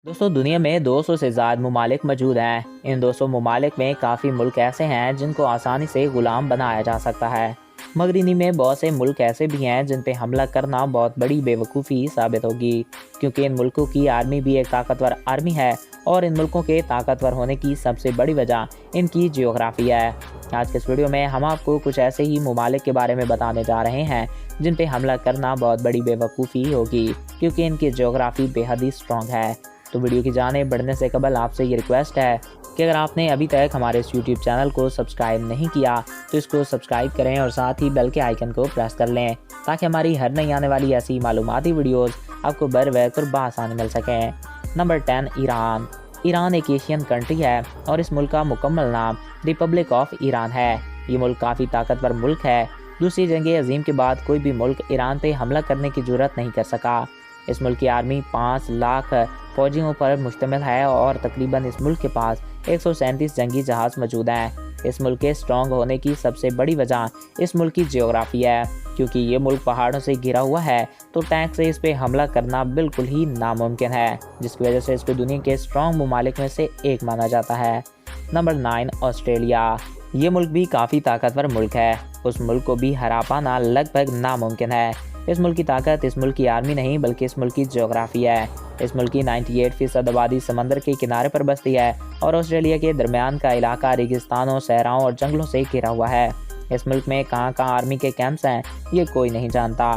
दोस्तों दुनिया में 200 से ज़्यादा ममालिक मौजूद हैं। इन 200 ममालिक में काफ़ी मुल्क ऐसे हैं जिनको आसानी से ग़ुलाम बनाया जा सकता है, मगर इन्हीं में बहुत से मुल्क ऐसे भी हैं जिन पे हमला करना बहुत बड़ी बेवकूफ़ी साबित होगी, क्योंकि इन मुल्कों की आर्मी भी एक ताकतवर आर्मी है और इन मुल्कों के ताकतवर होने की सबसे बड़ी वजह इनकी जियोग्राफी है। आज के इस वीडियो में हम आपको कुछ ऐसे ही ममालिक के बारे में बताने जा रहे हैं जिन पे हमला करना बहुत बड़ी बेवकूफ़ी होगी, क्योंकि इनकी जियोग्राफी बेहद ही स्ट्रॉन्ग है। तो वीडियो की जाने बढ़ने से कबल आपसे ये रिक्वेस्ट है कि अगर आपने अभी तक हमारे इस यूट्यूब चैनल को सब्सक्राइब नहीं किया तो इसको सब्सक्राइब करें और साथ ही बेल के आइकन को प्रेस कर लें, ताकि हमारी हर नई आने वाली ऐसी मालूमाती वीडियोस आपको बर वक्त और बआसानी मिल सकें। Number 10, Iran. ईरान एक एशियन कंट्री है और इस मुल्क का मुकम्मल नाम रिपब्लिक ऑफ ईरान है। ये मुल्क काफ़ी ताकतवर मुल्क है। दूसरी जंग अजीम के बाद कोई भी मुल्क ईरान पे हमला करने की जुर्रत नहीं कर सका। इस मुल्क की आर्मी 5 लाख फौजियों पर मुश्तमिल है और तकरीबन इस मुल्क के पास 137 जंगी जहाज़ मौजूद हैं। इस मुल्क के स्ट्रॉन्ग होने की सबसे बड़ी वजह इस मुल्क की जियोग्राफी है, क्योंकि ये मुल्क पहाड़ों से घिरा हुआ है तो टैंक से इस पे हमला करना बिल्कुल ही नामुमकिन है, जिसकी वजह से इसको दुनिया के स्ट्रॉन्ग ममालिक में से एक माना जाता है। Number 9, Australia. ये मुल्क भी काफ़ी ताकतवर मुल्क है। उस मुल्क को भी हरा पाना लगभग नामुमकिन है। इस मुल्क की ताकत इस मुल्क की आर्मी नहीं बल्कि इस मुल्क की जियोग्राफी है। इस मुल्क की 98% आबादी समंदर के किनारे पर बसती है और ऑस्ट्रेलिया के दरमियान का इलाका रेगिस्तानों, सहराओं और जंगलों से घिरा हुआ है। इस मुल्क में कहाँ कहाँ आर्मी के कैंप्स हैं ये कोई नहीं जानता।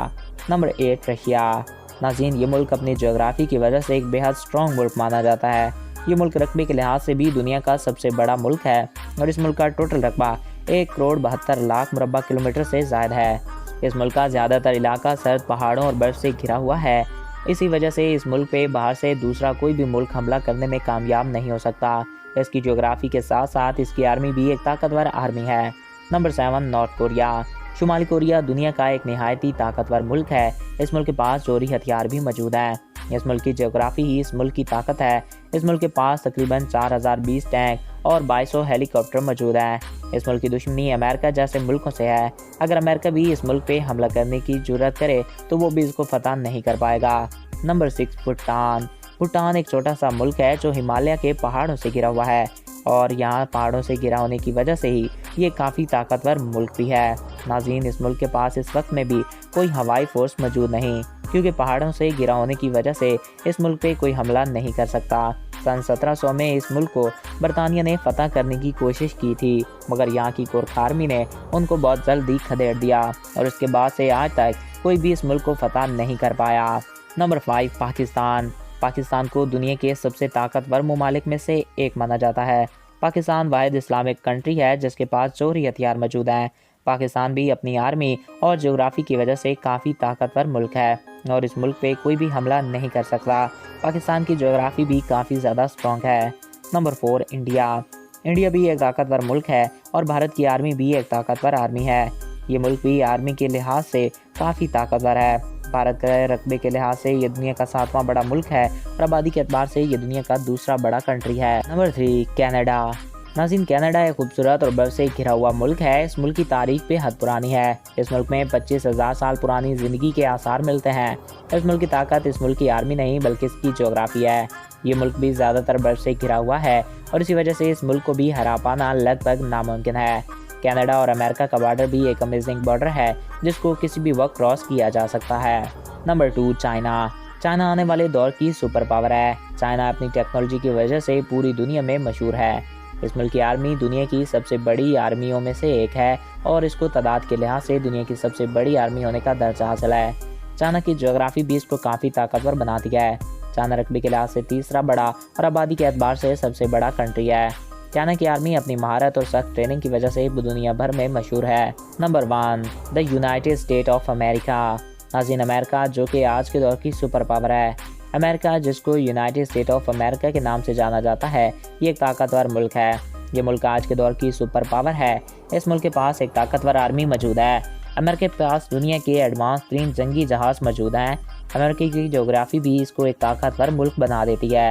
Number 8, Russia. नाज़रीन, ये मुल्क अपनी जियोग्राफी की वजह से एक बेहद स्ट्रॉन्ग मुल्क माना जाता है। ये मुल्क रकबे के लिहाज से भी दुनिया का सबसे बड़ा मुल्क है और इस मुल्क का टोटल रकबा 1,72,00,000 मुरबा किलोमीटर से ज़ायद है। इस मुल्क का ज़्यादातर इलाका सर्द पहाड़ों और बर्फ़ से घिरा हुआ है। इसी वजह से इस मुल्क पे बाहर से दूसरा कोई भी मुल्क हमला करने में कामयाब नहीं हो सकता। इसकी जियोग्राफी के साथ साथ इसकी आर्मी भी एक ताकतवर आर्मी है। Number 7, North Korea. शुमाली कोरिया दुनिया का एक नहायती ताकतवर मुल्क है। इस मुल्क के पास जोरी हथियार भी मौजूद हैं। इस मुल्क की जियोग्राफी ही इस मुल्क की ताकत है। इस मुल्क के पास तकरीबन 4020 टैंक और 2200 हेलीकॉप्टर मौजूद हैं। इस मुल्क की दुश्मनी अमेरिका जैसे मुल्कों से है। अगर अमेरिका भी इस मुल्क पे हमला करने की जुर्रत करे तो वो भी इसको फतह नहीं कर पाएगा। नंबर 6, भूटान। भूटान एक छोटा सा मुल्क है जो हिमालय के पहाड़ों से घिरा हुआ है और यहाँ पहाड़ों से घिरा होने की वजह से ही ये काफ़ी ताकतवर मुल्क भी है। नाज़रीन, इस मुल्क के पास इस वक्त में भी कोई हवाई फोर्स मौजूद नहीं, क्योंकि पहाड़ों से घिरा होने की वजह से इस मुल्क पे कोई हमला नहीं कर सकता। सन 1700 में इस मुल्क को बरतानिया ने फतह करने की कोशिश की थी, मगर यहाँ की गोरखा आर्मी ने उनको बहुत जल्दी खदेड़ दिया और उसके बाद से आज तक कोई भी इस मुल्क को फतह नहीं कर पाया। नंबर 5, पाकिस्तान। पाकिस्तान को दुनिया के सबसे ताकतवर ममालिक में से एक माना जाता है। पाकिस्तान वाहिद इस्लामिक कंट्री है जिसके पास जोहरी हथियार मौजूद हैं। पाकिस्तान भी अपनी आर्मी और जियोग्राफी की वजह से काफ़ी ताकतवर मुल्क है और इस मुल्क पे कोई भी हमला नहीं कर सकता। पाकिस्तान की जियोग्राफी भी काफ़ी ज़्यादा स्ट्रॉन्ग है। Number 4, India. इंडिया भी एक ताकतवर मुल्क है और भारत की आर्मी भी एक ताकतवर आर्मी है। ये मुल्क भी आर्मी के लिहाज से काफ़ी ताकतवर है। भारत के रकबे के लिहाज से ये दुनिया का 7वां बड़ा मुल्क है और आबादी के एतबार से ये दुनिया का दूसरा बड़ा कंट्री है। Number 3, Canada. नाज़रीन, कनाडा एक खूबसूरत और बर्फ से घिरा हुआ मुल्क है। इस मुल्क की तारीख बेहद पुरानी है। इस मुल्क में 25,000 साल पुरानी ज़िंदगी के आसार मिलते हैं। इस मुल्क की ताकत इस मुल्क की आर्मी नहीं बल्कि इसकी जियोग्राफी है। ये मुल्क भी ज़्यादातर बर्फ से घिरा हुआ है और इसी वजह से इस मुल्क को भी हरा पाना लगभग नामुमकिन है। कनाडा और अमेरिका का बॉर्डर भी एक अमेजिंग बॉर्डर है जिसको किसी भी वक्त क्रॉस किया जा सकता है। Number 2, China. चाइना आने वाले दौर की सुपर पावर है। चाइना अपनी टेक्नोलॉजी की वजह से पूरी दुनिया में मशहूर है। इस मुल्क की आर्मी दुनिया की सबसे बड़ी आर्मियों में से एक है और इसको तादाद के लिहाज से दुनिया की सबसे बड़ी आर्मी होने का दर्जा हासिल है। चाइना की जियोग्राफी भी इसको काफ़ी ताकतवर बनाती है। चाइना रकबे के लिहाज से तीसरा बड़ा और आबादी के एतबार से सबसे बड़ा कंट्री है। चाइना की आर्मी अपनी महारत और सख्त ट्रेनिंग की वजह से दुनिया भर में मशहूर है। Number 1, the United state of America. नाज़रीन, अमेरिका जो कि आज के दौर की सुपर पावर है। अमेरिका जिसको यूनाइटेड स्टेट ऑफ अमेरिका के नाम से जाना जाता है, ये एक ताकतवर मुल्क है। ये मुल्क आज के दौर की सुपर पावर है। इस मुल्क के पास एक ताकतवर आर्मी मौजूद है। अमेरिका के पास दुनिया के एडवांस तरीन जंगी जहाज़ मौजूद हैं। अमेरिका की जियोग्राफी भी इसको एक ताकतवर मुल्क बना देती है।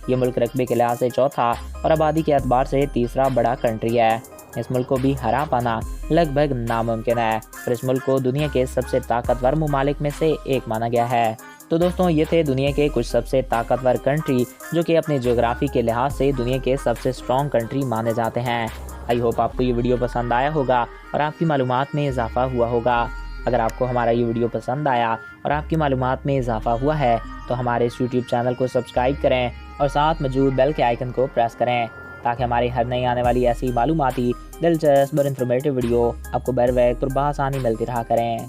ये मुल्क रकबे के लिहाज से चौथा और आबादी के एतबार से तीसरा बड़ा कंट्री है। इस मुल्क को भी हरा पाना लगभग नामुमकिन है और इस मुल्क को दुनिया के सबसे ताकतवर ममालिक में से एक माना गया है। تو دوستوں یہ تھے دنیا کے کچھ سب سے طاقتور کنٹری جو کہ اپنے جغرافی کے لحاظ سے دنیا کے سب سے اسٹرانگ کنٹری مانے جاتے ہیں۔ آئی ہوپ آپ کو یہ ویڈیو پسند آیا ہوگا اور آپ کی معلومات میں اضافہ ہوا ہوگا۔ اگر آپ کو ہمارا یہ ویڈیو پسند آیا اور آپ کی معلومات میں اضافہ ہوا ہے تو ہمارے اس یوٹیوب چینل کو سبسکرائب کریں اور ساتھ موجود بیل کے آئیکن کو پریس کریں تاکہ ہماری ہر نئی آنے والی ایسی معلوماتی، دلچسپ اور انفارمیٹیو ویڈیو آپ کو بر وقت اور بآسانی ملتی رہا کریں۔